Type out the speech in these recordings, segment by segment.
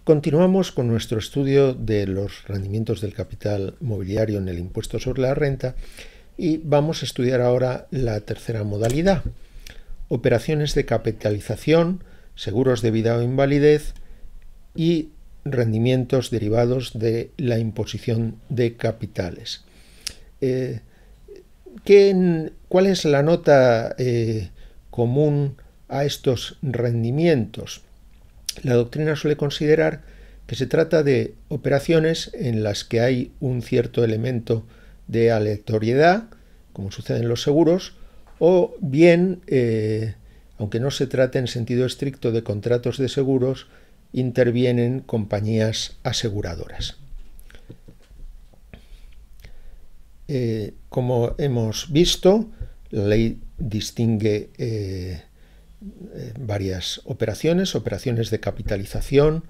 Continuamos con nuestro estudio de los rendimientos del capital mobiliario en el impuesto sobre la renta y vamos a estudiar ahora la tercera modalidad: operaciones de capitalización, seguros de vida o invalidez y rendimientos derivados de la imposición de capitales. ¿Cuál es la nota común a estos rendimientos? La doctrina suele considerar que se trata de operaciones en las que hay un cierto elemento de aleatoriedad, como sucede en los seguros, o bien, aunque no se trate en sentido estricto de contratos de seguros, intervienen compañías aseguradoras. Como hemos visto, la ley distingue varias operaciones de capitalización,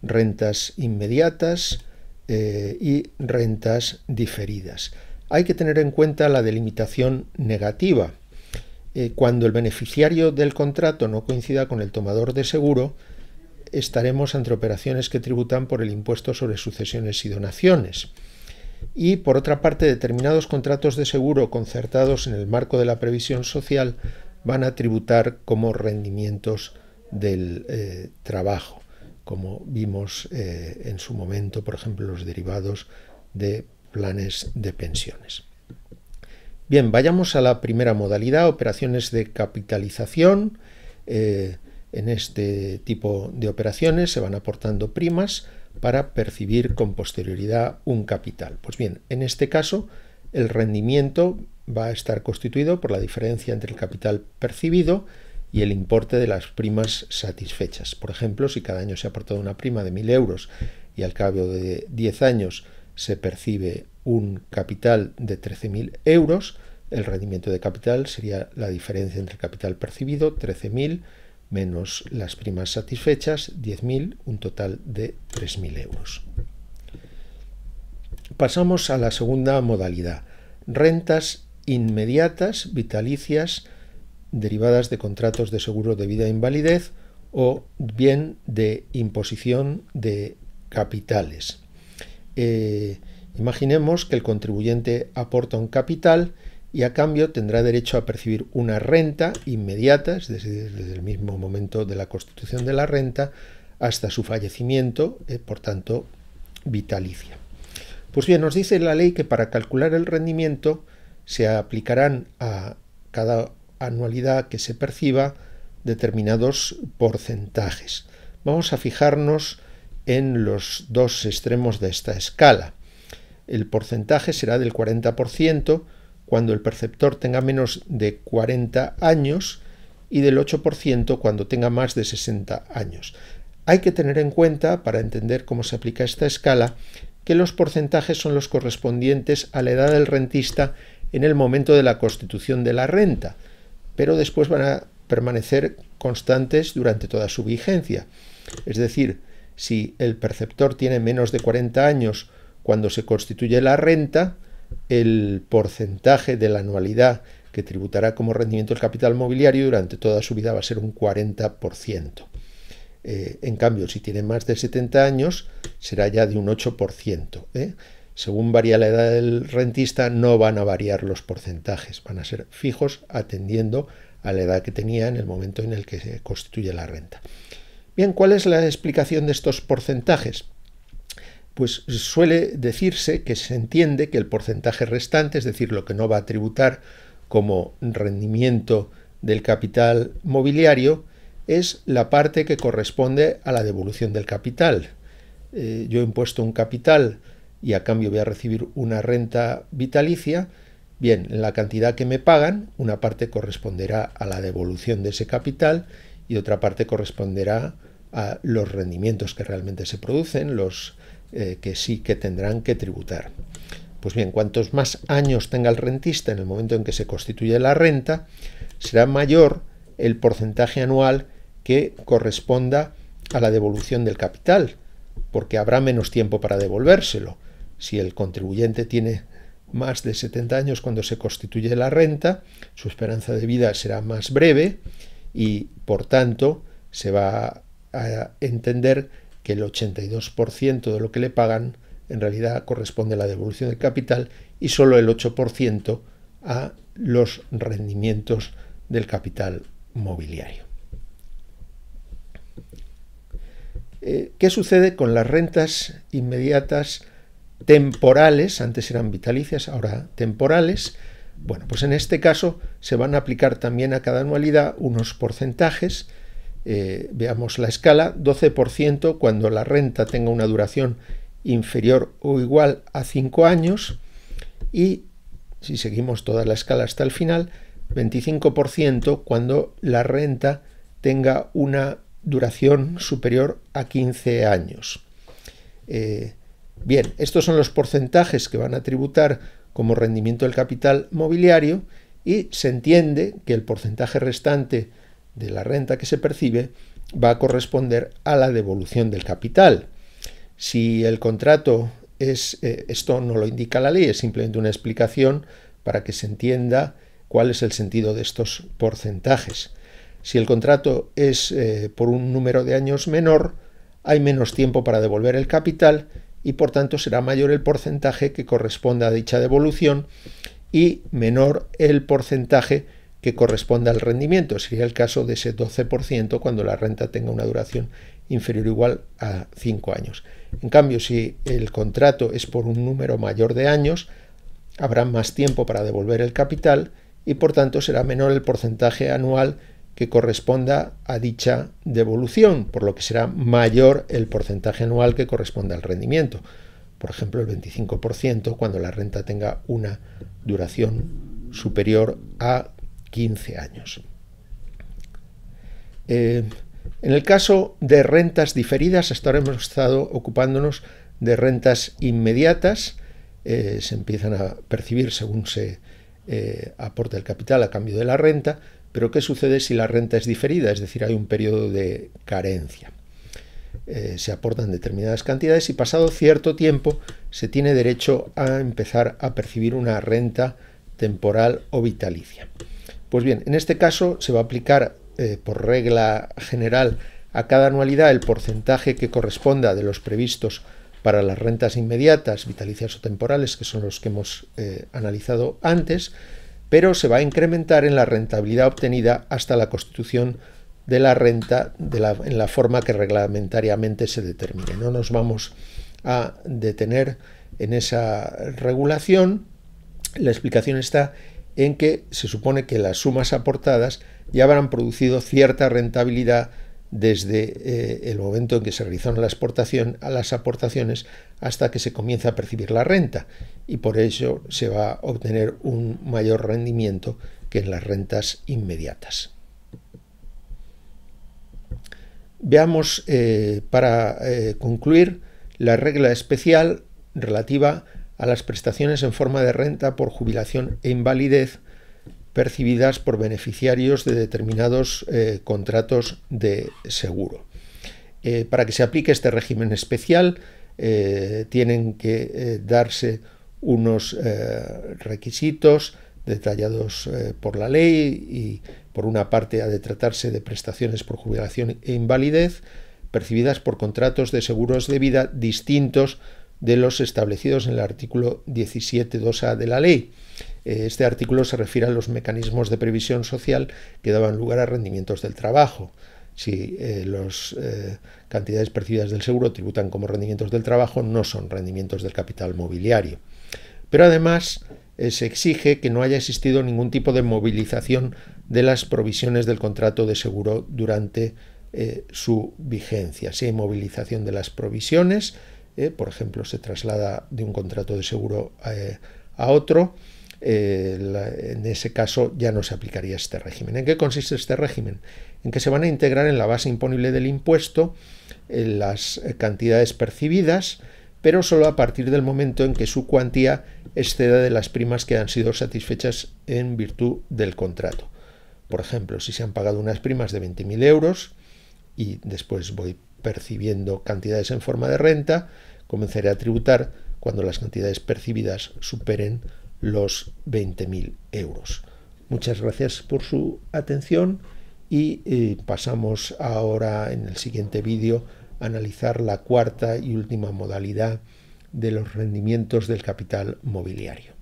rentas inmediatas y rentas diferidas. Hay que tener en cuenta la delimitación negativa. Cuando el beneficiario del contrato no coincida con el tomador de seguro, estaremos ante operaciones que tributan por el impuesto sobre sucesiones y donaciones. Y, por otra parte, determinados contratos de seguro concertados en el marco de la previsión social van a tributar como rendimientos del trabajo, como vimos en su momento, por ejemplo, los derivados de planes de pensiones. Bien, vayamos a la primera modalidad, operaciones de capitalización. En este tipo de operaciones se van aportando primas para percibir con posterioridad un capital. Pues bien, en este caso el rendimiento va a estar constituido por la diferencia entre el capital percibido y el importe de las primas satisfechas. Por ejemplo, si cada año se ha aportado una prima de 1.000 euros y al cabo de 10 años se percibe un capital de 13.000 euros, el rendimiento de capital sería la diferencia entre el capital percibido, 13.000, menos las primas satisfechas, 10.000, un total de 3.000 euros. Pasamos a la segunda modalidad: rentas inmediatas, vitalicias, derivadas de contratos de seguro de vida e invalidez o bien de imposición de capitales. Imaginemos que el contribuyente aporta un capital y a cambio tendrá derecho a percibir una renta inmediata, es decir, desde el mismo momento de la constitución de la renta hasta su fallecimiento, por tanto, vitalicia. Pues bien, nos dice la ley que para calcular el rendimiento se aplicarán a cada anualidad que se perciba determinados porcentajes. Vamos a fijarnos en los dos extremos de esta escala. El porcentaje será del 40% cuando el perceptor tenga menos de 40 años y del 8% cuando tenga más de 60 años. Hay que tener en cuenta, para entender cómo se aplica esta escala, que los porcentajes son los correspondientes a la edad del rentista en el momento de la constitución de la renta, pero después van a permanecer constantes durante toda su vigencia. Es decir, si el perceptor tiene menos de 40 años cuando se constituye la renta, el porcentaje de la anualidad que tributará como rendimiento del capital mobiliario durante toda su vida va a ser un 40%. En cambio, si tiene más de 70 años, será ya de un 8%. Según varía la edad del rentista, no van a variar los porcentajes, van a ser fijos atendiendo a la edad que tenía en el momento en el que se constituye la renta. Bien, ¿cuál es la explicación de estos porcentajes? Pues suele decirse que se entiende que el porcentaje restante, es decir, lo que no va a tributar como rendimiento del capital mobiliario, es la parte que corresponde a la devolución del capital. Yo he impuesto un capital y a cambio voy a recibir una renta vitalicia. Bien, en la cantidad que me pagan, una parte corresponderá a la devolución de ese capital y otra parte corresponderá a los rendimientos que realmente se producen, los que sí que tendrán que tributar. Pues bien, cuantos más años tenga el rentista en el momento en que se constituye la renta, será mayor el porcentaje anual que corresponda a la devolución del capital, porque habrá menos tiempo para devolvérselo. Si el contribuyente tiene más de 70 años cuando se constituye la renta, su esperanza de vida será más breve y, por tanto, se va a entender que el 82% de lo que le pagan en realidad corresponde a la devolución del capital y solo el 8% a los rendimientos del capital mobiliario. ¿Qué sucede con las rentas inmediatas temporales? Antes eran vitalicias, ahora temporales. Bueno, pues en este caso se van a aplicar también a cada anualidad unos porcentajes. Veamos la escala: 12% cuando la renta tenga una duración inferior o igual a 5 años, y si seguimos toda la escala hasta el final, 25% cuando la renta tenga una duración superior a 15 años. Bien, estos son los porcentajes que van a tributar como rendimiento del capital mobiliario, y se entiende que el porcentaje restante de la renta que se percibe va a corresponder a la devolución del capital. Si el contrato es, esto no lo indica la ley, es simplemente una explicación para que se entienda cuál es el sentido de estos porcentajes. Si el contrato es por un número de años menor, hay menos tiempo para devolver el capital y por tanto será mayor el porcentaje que corresponda a dicha devolución y menor el porcentaje que corresponda al rendimiento. Sería el caso de ese 12% cuando la renta tenga una duración inferior o igual a 5 años. En cambio, si el contrato es por un número mayor de años, habrá más tiempo para devolver el capital y por tanto será menor el porcentaje anual que corresponda a dicha devolución, por lo que será mayor el porcentaje anual que corresponda al rendimiento. Por ejemplo, el 25% cuando la renta tenga una duración superior a 15 años. En el caso de rentas diferidas, hasta ahora hemos estado ocupándonos de rentas inmediatas. Se empiezan a percibir según se aporta el capital a cambio de la renta, pero ¿qué sucede si la renta es diferida? Es decir, hay un periodo de carencia. Se aportan determinadas cantidades y pasado cierto tiempo se tiene derecho a empezar a percibir una renta temporal o vitalicia. Pues bien, en este caso se va a aplicar por regla general a cada anualidad el porcentaje que corresponda de los previstos para las rentas inmediatas, vitalicias o temporales, que son los que hemos analizado antes, pero se va a incrementar en la rentabilidad obtenida hasta la constitución de la renta en la forma que reglamentariamente se determine. No nos vamos a detener en esa regulación. La explicación está en que se supone que las sumas aportadas ya habrán producido cierta rentabilidad desde el momento en que se realizaron las aportaciones hasta que se comienza a percibir la renta, y por ello se va a obtener un mayor rendimiento que en las rentas inmediatas. Veamos para concluir la regla especial relativa a las prestaciones en forma de renta por jubilación e invalidez percibidas por beneficiarios de determinados contratos de seguro. Para que se aplique este régimen especial tienen que darse unos requisitos detallados por la ley, y por una parte ha de tratarse de prestaciones por jubilación e invalidez percibidas por contratos de seguros de vida distintos de los establecidos en el artículo 17.2a de la ley. Este artículo se refiere a los mecanismos de previsión social que daban lugar a rendimientos del trabajo. Si las cantidades percibidas del seguro tributan como rendimientos del trabajo, no son rendimientos del capital mobiliario. Pero además se exige que no haya existido ningún tipo de movilización de las provisiones del contrato de seguro durante su vigencia. Si hay movilización de las provisiones, por ejemplo, se traslada de un contrato de seguro a otro, en ese caso ya no se aplicaría este régimen. ¿En qué consiste este régimen? En que se van a integrar en la base imponible del impuesto las cantidades percibidas, pero solo a partir del momento en que su cuantía exceda de las primas que han sido satisfechas en virtud del contrato. Por ejemplo, si se han pagado unas primas de 20.000 euros y después voy percibiendo cantidades en forma de renta, comenzaré a tributar cuando las cantidades percibidas superen los 20.000 euros. Muchas gracias por su atención y pasamos ahora en el siguiente vídeo analizar la cuarta y última modalidad de los rendimientos del capital mobiliario.